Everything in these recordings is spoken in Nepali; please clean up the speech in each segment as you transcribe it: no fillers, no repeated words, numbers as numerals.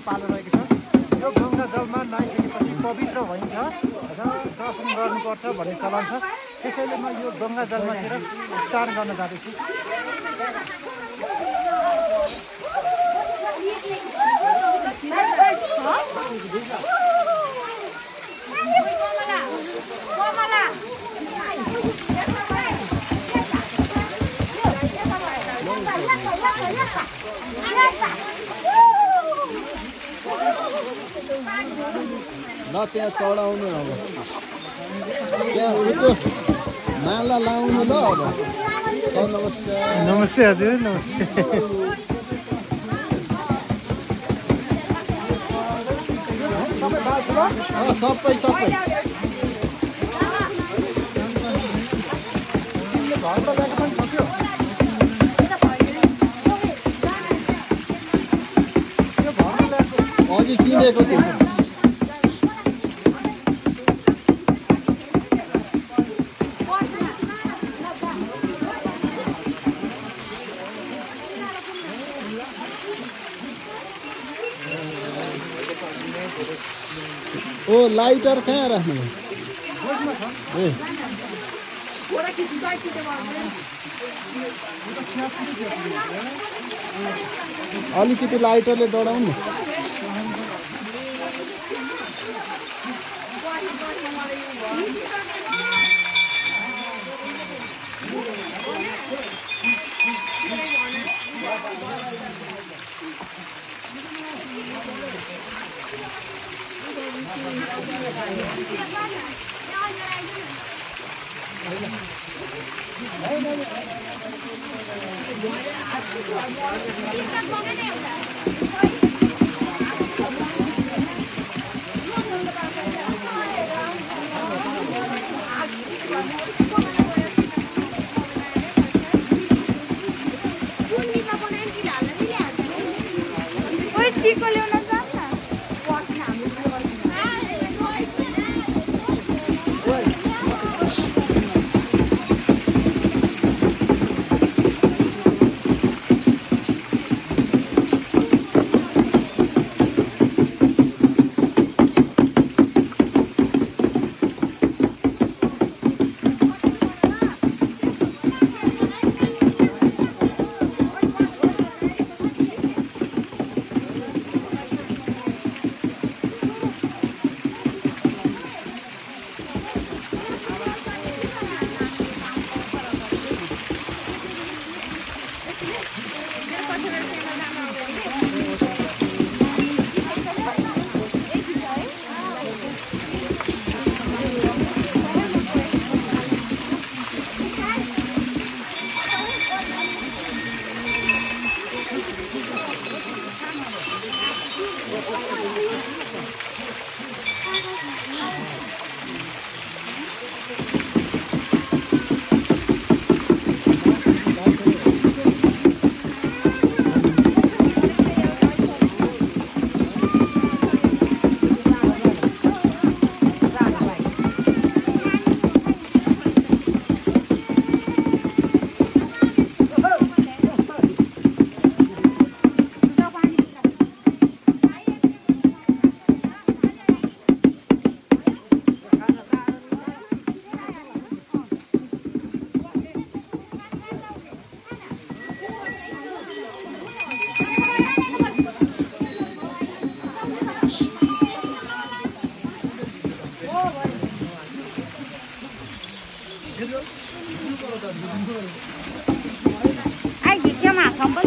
पालो रहेको छ। यो गङ्गा जलमा नुहाइसकेपछि पवित्र भइन्छ र दर्शन गर्नुपर्छ भन्ने चलन छ। त्यसैले म यो गङ्गा जलमातिर स्नान गर्न जाँदैछु। ल त्यहाँ चढाउनु अब त्यहाँ उयो माला लाउनु ल अब। नमस्कार। नमस्ते हजुर, नमस्ते। सबै सबै अघि किनेको थियो। ओ लाइटर कहाँ राख्नु? ए अलिकति लाइटरले डढाउनु। Ai gì cho mà không có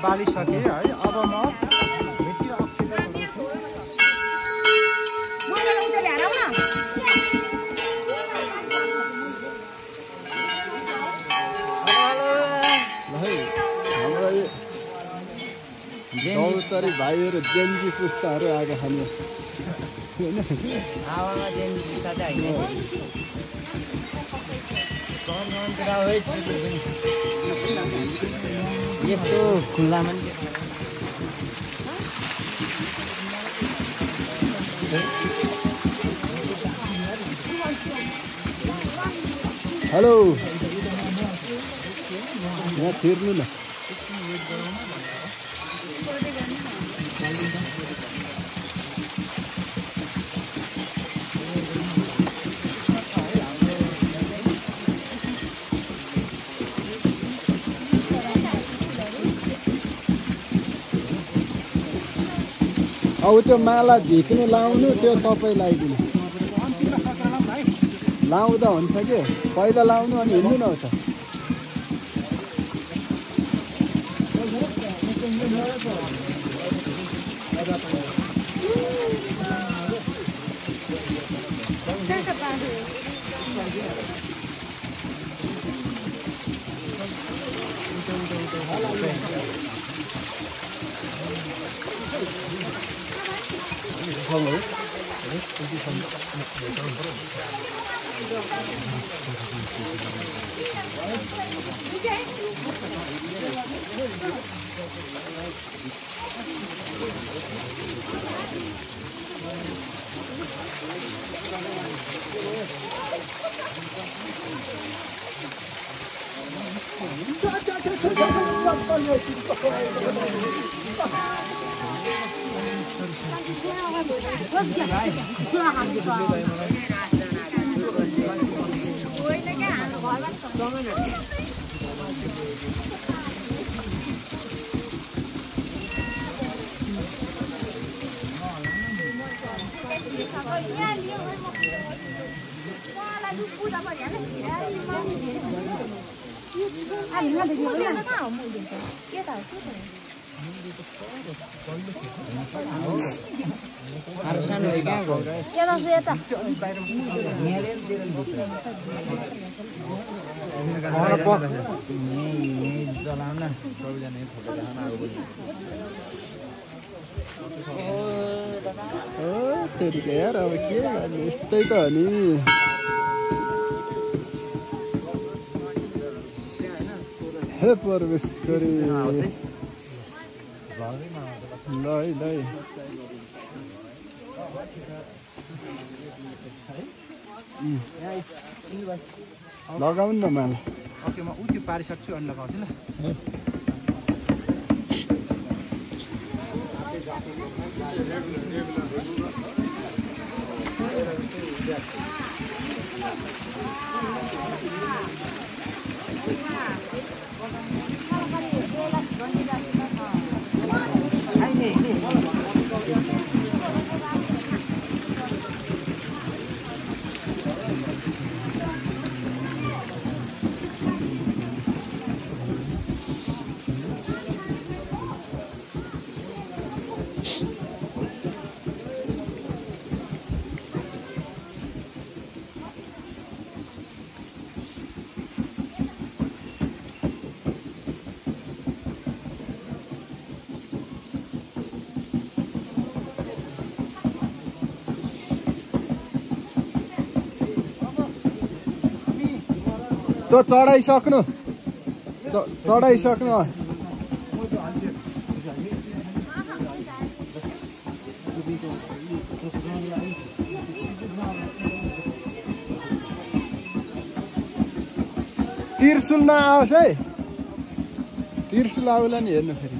बालिसकेँ है। अब म भेटी अक्षता चढाउँछु। गौतरी भाइहरू जेन्जी पुस्ताहरू आएको छन् हावामा जेन्जी पुस्ता चाहिँ होइन यस्तो खुल्लामा नि हेलो यहाँ छिर्नु न अब त्यो माला झिक्नु लाउनु त्यो तपाईँ लगाइदिनु लाउँदा हुन्छ कि पहिला लाउनु अनि हिँड्नु न उता त्यतिकै यार अब के गर्ने यस्तै त हो नि हे परमेश्वरी ल लगाउनु न माला ओके म उति पारिसक्छु अनि लगाउँछु ल त्यो चढाइसक्नु चढाइसक्नु तिर्सुल नआओस् है तिर्सुल आउला नि हेर्नु फेरि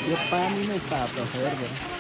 यो पानी नै तातो छ हेर बरु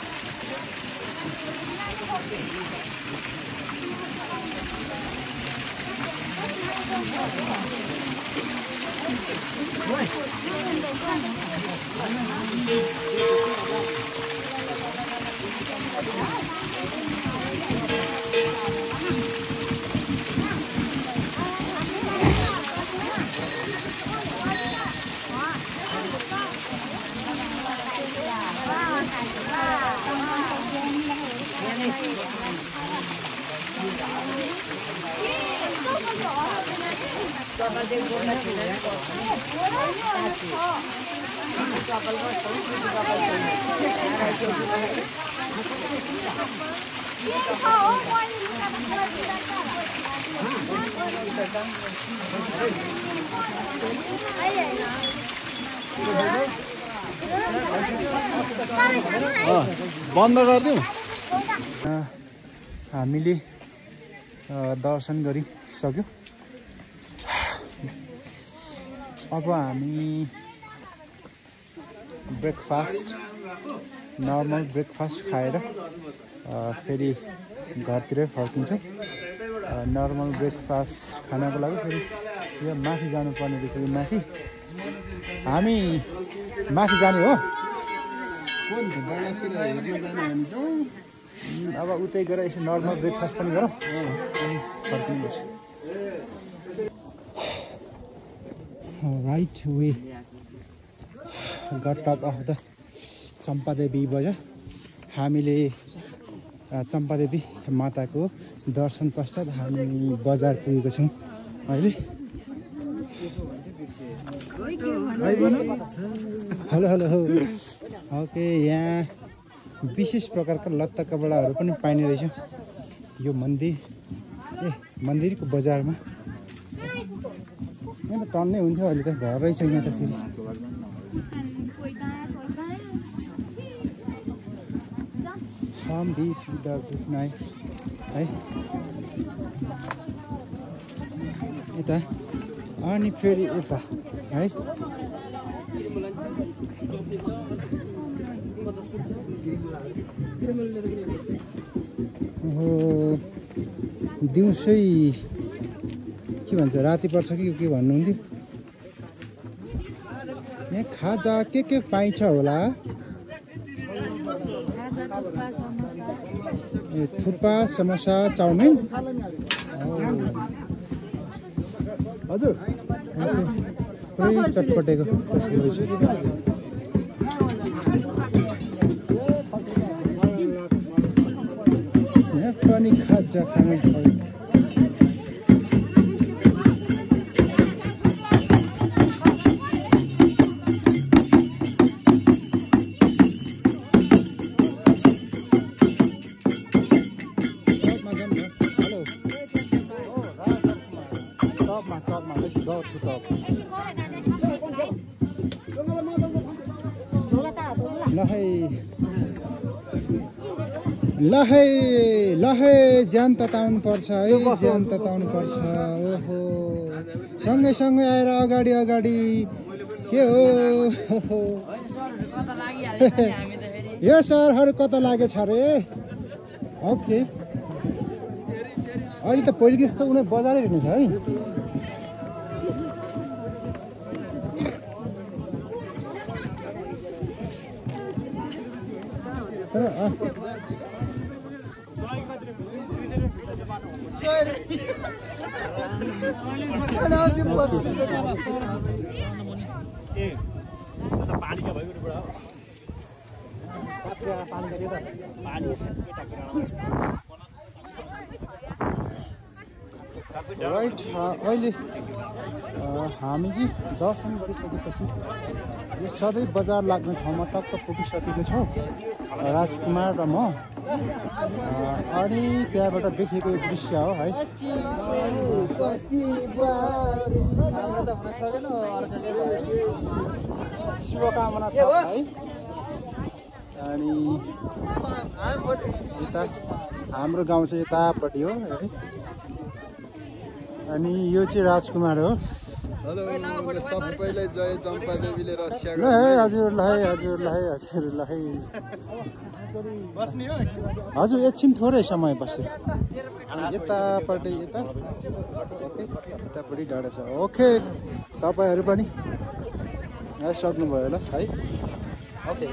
बन्द गरिदिउँ हामीले दर्शन गरिसक्यो अब हामी ब्रेकफास्ट नर्मल ब्रेकफास्ट खाएर फेरि घरतिरै फर्किन्छौँ नर्मल ब्रेकफास्ट खानको लागि फेरि यो माथि जानुपर्ने रहेछ यो माथि हामी माथि जाने हो अब उतै गएर यसो नर्मल ब्रेकफास्ट पनि गरौँ अनि फर्किनुपर्छ right we got top of the Champadevi बजार हामीले चम्पादेवी माताको दर्शन पश्चात हामी बजार पुगेको छौँ अहिले हेलो हेलो ओके यहाँ विशेष प्रकारका लत्ता कपडाहरू पनि पाइने रहेछ यो मन्दिरको बजारमा यहाँ त टन्नै हुन्थ्यो अहिले त घर रहेछ यहाँ त फेरि हम भी इधर देखना है यता अनि फेरि यता है दिउँसै के भन्छ राति पर्छ कि के भन्नुहुन्थ्यो यहाँ खाजा के पाइन्छ होला थुक्पा समोसा चाउमिन हजुर पुरै चटपटेको कसरी रहेछ यहाँ पनि खाजा खानु पर्यो लहै ज्यान तताउनु पर्छ है ज्यान तताउनु पर्छ ओहो सँगै आएर अगाडि के हो यो सहरहरू कता लागेछ रे ओके अहिले त पहिले जस्तो उनीहरू बजारै हेर्नु छ है तर राइट अहिले हामी चाहिँ दर्शन गरिसकेपछि यो सधैँ बजार लाग्ने ठाउँमा टक्क पुगिसकेको छौँ राजकुमार र म अनि त्यहाँबाट देखेको यो दृश्य हो है शुभकामना छ है अनि यता हाम्रो गाउँ चाहिँ यतापट्टि हो है अनि यो चाहिँ राजकुमार हो हेलो सबैलाई जय चम्पादेवीले रक्षा ल है हजुरलाई बस्ने हो हजुर एकछिन थोरै समय बस्यो यतापट्टि यतापट्टि डाँडा छ ओके तपाईँहरू पनि सक्नुभयो होला है ओके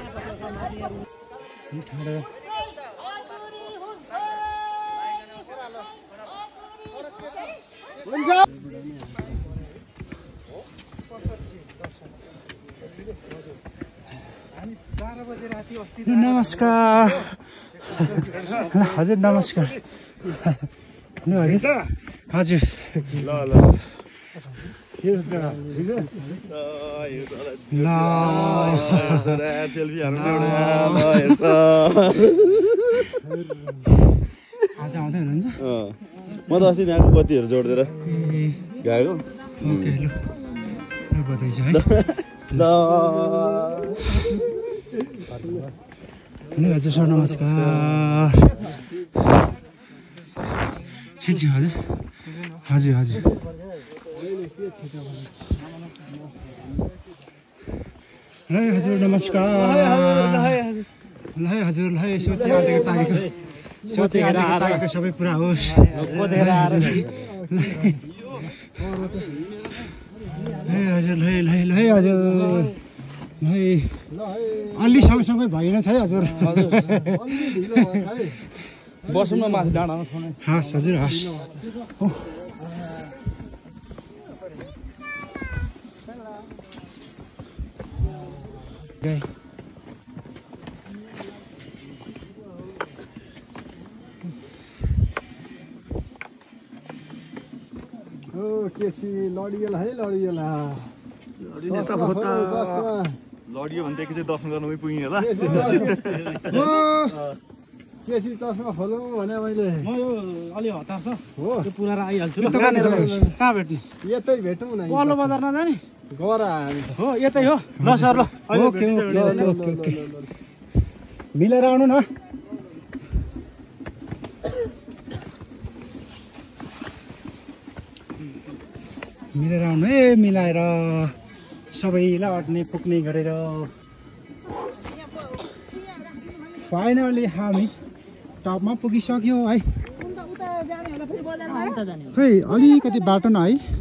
नमस्कार हजुर नमस्कार हजुर आज आउँदै हुनुहुन्छ म त अस्ति यहाँको बत्तीहरू जोडिदिएर गएको ओके ल बताइछु है हजुर सर नमस्कार हजुर हजुर हजुर ल हजुर नमस्कार ल हजुर ल सोचे तागेको सबै पुरा होस् हजुर ल हजुर अलि सँगसँगै भएन छ है हजुर बसौँ न माथि डाँडामा हस् हजुर हस् केसी लडिएला है लडिएला लडियो भनेदेखि चाहिँ दर्शन गर्नु पुगेँ होला केसी चस्मा खोलौँ भने मैले म यो अलि हतार छ हो त्यो पुरा आइहाल्छु ल कहाँ भेट्ने यतै भेटौँ न पल्लो बजार नजाने गर हामी हो यतै हो ल सर ल ओके ओके ओके ओके मिलेर आउनु न मिलेर आउनु है मिलाएर सबैलाई अट्ने पुग्ने गरेर फाइनली हामी टपमा पुगिसक्यौँ है खै अलिकति बाटो न है